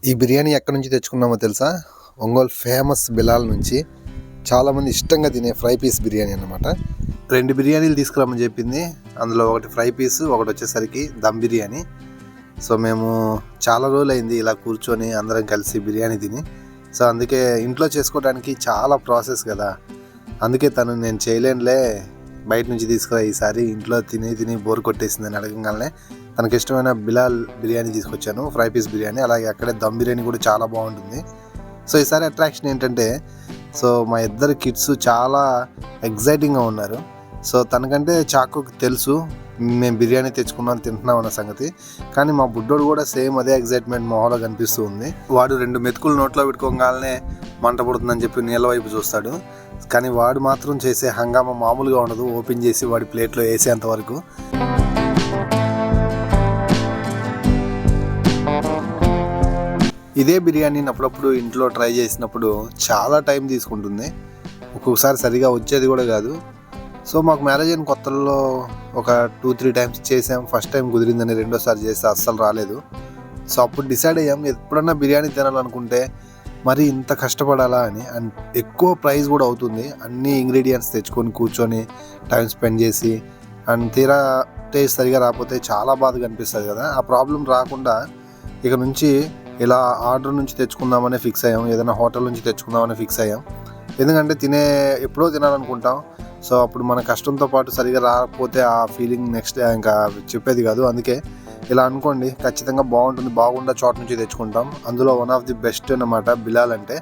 ఈ బిర్యానీ ఎక్కడి నుంచి తెచ్చుకున్నామో తెలుసా? ఒంగోలు ఫేమస్ బిలాల్ నుంచి. చాలామంది ఇష్టంగా తినే ఫ్రై పీస్ బిర్యానీ అన్నమాట. 2 బిర్యానీలు తీసుకురామని చెప్పింది. అందులో ఒకటి ఫ్రై పీస్, ఒకటి వచ్చేసరికి దమ్ బిర్యానీ. సో మేము చాలా రోజులైంది ఇలా కూర్చొని అందరం కలిసి బిర్యానీ తిని. సో అందుకే ఇంట్లో చేసుకోవడానికి చాలా ప్రాసెస్ కదా, అందుకే నేను చేయలేనులే, బయట నుంచి తీసుకురా, ఈసారి ఇంట్లో తిని బోర్ కొట్టేసిందని అడగగానే తనకి ఇష్టమైన బిలాల్ బిర్యానీ తీసుకొచ్చాను, ఫ్రై పీస్ బిర్యానీ. అలాగే అక్కడే దమ్ బిర్యానీ కూడా చాలా బాగుంటుంది. సో ఈసారి అట్రాక్షన్ ఏంటంటే, సో మా ఇద్దరు కిడ్స్ చాలా ఎగ్జైటింగ్గా ఉన్నారు. సో తనకంటే చాకుకి తెలుసు మేము బిర్యానీ తెచ్చుకున్నాం తింటున్నాం అన్న సంగతి, కానీ మా బుడ్డోడు కూడా సేమ్ అదే ఎగ్జైట్మెంట్ మొహంలో కనిపిస్తూ ఉంది. వాడు 2 మెతుకులు నోట్లో పెట్టుకోగానే మంట పుడుతుందని చెప్పి నీళ్ళ వైపు చూస్తాడు, కానీ వాడు మాత్రం చేసే హంగామా మామూలుగా ఉండదు. ఓపెన్ చేసి వాడి ప్లేట్లో వేసేంత వరకు. ఇదే బిర్యానీని అప్పుడప్పుడు ఇంట్లో ట్రై చేసినప్పుడు చాలా టైం తీసుకుంటుంది, ఒక్కొక్కసారి సరిగా వచ్చేది కూడా కాదు. సో మాకు మ్యారేజ్ అయిన కొత్తల్లో ఒక 2-3 టైమ్స్ చేసాం. ఫస్ట్ టైం కుదిరిందని, రెండోసారి చేస్తే అస్సలు రాలేదు. సో అప్పుడు డిసైడ్ అయ్యాం, ఎప్పుడన్నా బిర్యానీ తినాలనుకుంటే మరి ఇంత కష్టపడాలా అని. అండ్ ఎక్కువ ప్రైస్ కూడా అవుతుంది. అన్ని ఇంగ్రీడియంట్స్ తెచ్చుకొని కూర్చొని టైం స్పెండ్ చేసి అండ్ తీరా టేస్ట్ సరిగా రాకపోతే చాలా బాధగా అనిపిస్తుంది కదా. ఆ ప్రాబ్లం రాకుండా ఇక నుంచి ఇలా ఆర్డర్ నుంచి తెచ్చుకుందామని ఫిక్స్ అయ్యాం, ఏదైనా హోటల్ నుంచి తెచ్చుకుందామని ఫిక్స్ అయ్యాం. ఎందుకంటే ఎప్పుడో తినాలనుకుంటాం. సో అప్పుడు మన కష్టంతో పాటు సరిగా రాకపోతే ఆ ఫీలింగ్ నెక్స్ట్ ఇంకా చెప్పేది కాదు. అందుకే ఇలా అనుకోండి, ఖచ్చితంగా బాగుంటుంది, బాగుండా చోట నుంచి తెచ్చుకుంటాం. అందులో వన్ ఆఫ్ ది బెస్ట్ అన్నమాట బిలాల్ అంటే.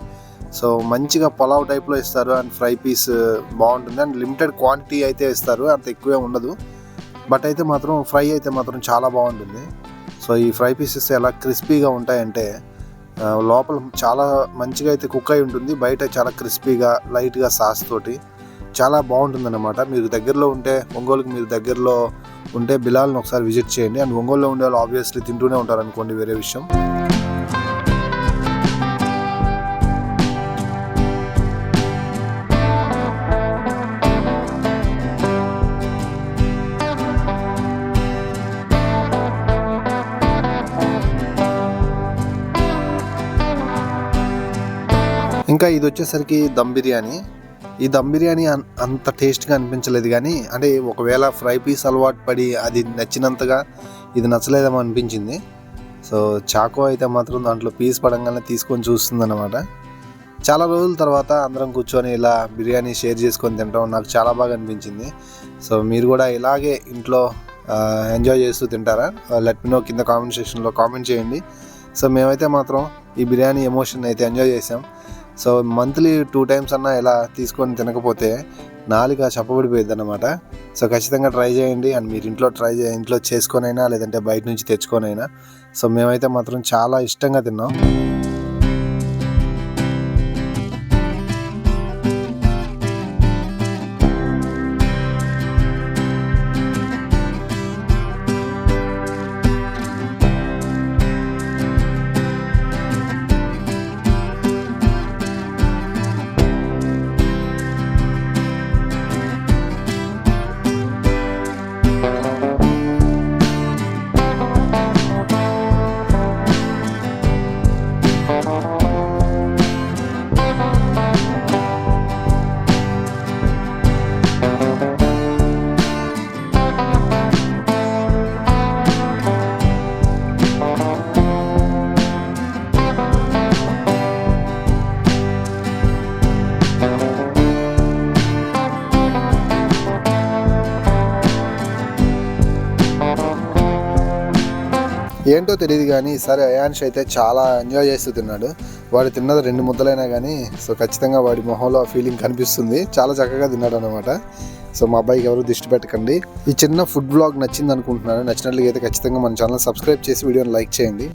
సో మంచిగా పలావ్ టైప్లో ఇస్తారు అండ్ ఫ్రై పీస్ బాగుంటుంది అండ్ లిమిటెడ్ క్వాంటిటీ అయితే ఇస్తారు, అంత ఎక్కువే ఉండదు. బట్ అయితే మాత్రం ఫ్రై అయితే మాత్రం చాలా బాగుంటుంది. సో ఈ ఫ్రై పీసెస్ ఎలా క్రిస్పీగా ఉంటాయంటే, లోపల చాలా మంచిగా అయితే కుక్ అయి ఉంటుంది, బయట చాలా క్రిస్పీగా లైట్గా సాస్ తోటి చాలా బాగుంటుంది అన్నమాట. మీరు దగ్గరలో ఉంటే, ఒంగోలుకి మీరు దగ్గరలో ఉంటే బిలాల్ని ఒకసారి విజిట్ చేయండి. అండ్ ఒంగోలులో ఉండే వాళ్ళు ఆబ్వియస్లీ తింటూనే ఉంటారు అనుకోండి, వేరే విషయం. ఇంకా ఇది వచ్చేసరికి దమ్ బిర్యానీ. ఈ దమ్ బిర్యానీ అంత టేస్ట్గా అనిపించలేదు, కానీ అంటే ఒకవేళ ఫ్రై పీస్ అలవాటు పడి అది నచ్చినంతగా ఇది నచ్చలేదేమో అనిపించింది. సో చాకో అయితే మాత్రం దాంట్లో పీస్ పడంగానే తీసుకొని చూస్తుంది అన్నమాట. చాలా రోజుల తర్వాత అందరం కూర్చొని ఇలా బిర్యానీ షేర్ చేసుకొని తింటాం, నాకు చాలా బాగా అనిపించింది. సో మీరు కూడా ఇలాగే ఇంట్లో ఎంజాయ్ చేస్తూ తింటారా? లెట్ మీ నో, కింద కామెంట్ సెక్షన్లో కామెంట్ చేయండి. సో మేమైతే మాత్రం ఈ బిర్యానీ ఎమోషన్ అయితే ఎంజాయ్ చేసాం. సో మంత్లీ 2 టైమ్స్ అన్నా ఇలా తీసుకొని తినకపోతే నాలుక చప్పబడిపోయింది అన్నమాట. సో ఖచ్చితంగా ట్రై చేయండి. అండ్ మీరు ఇంట్లో చేసుకొనైనా లేదంటే బయట నుంచి తెచ్చుకొనైనా. సో మేమైతే మాత్రం చాలా ఇష్టంగా తిన్నాం. ఏంటో తెలియదు కానీ ఈసారి అయాన్ష్ అయితే చాలా ఎంజాయ్ చేస్తూ తిన్నాడు. వాడు తిన్నది 2 ముద్దలైనా కానీ సో ఖచ్చితంగా వాడి మొహంలో ఫీలింగ్ కనిపిస్తుంది. చాలా చక్కగా తిన్నాడు అనమాట. సో మా అబ్బాయికి ఎవరు దిష్టి పెట్టకండి. ఈ చిన్న ఫుడ్ వ్లాగ్ నచ్చింది అనుకుంటున్నాను. నచ్చినట్లయితే ఖచ్చితంగా మన ఛానల్ సబ్స్క్రైబ్ చేసి వీడియోని లైక్ చేయండి.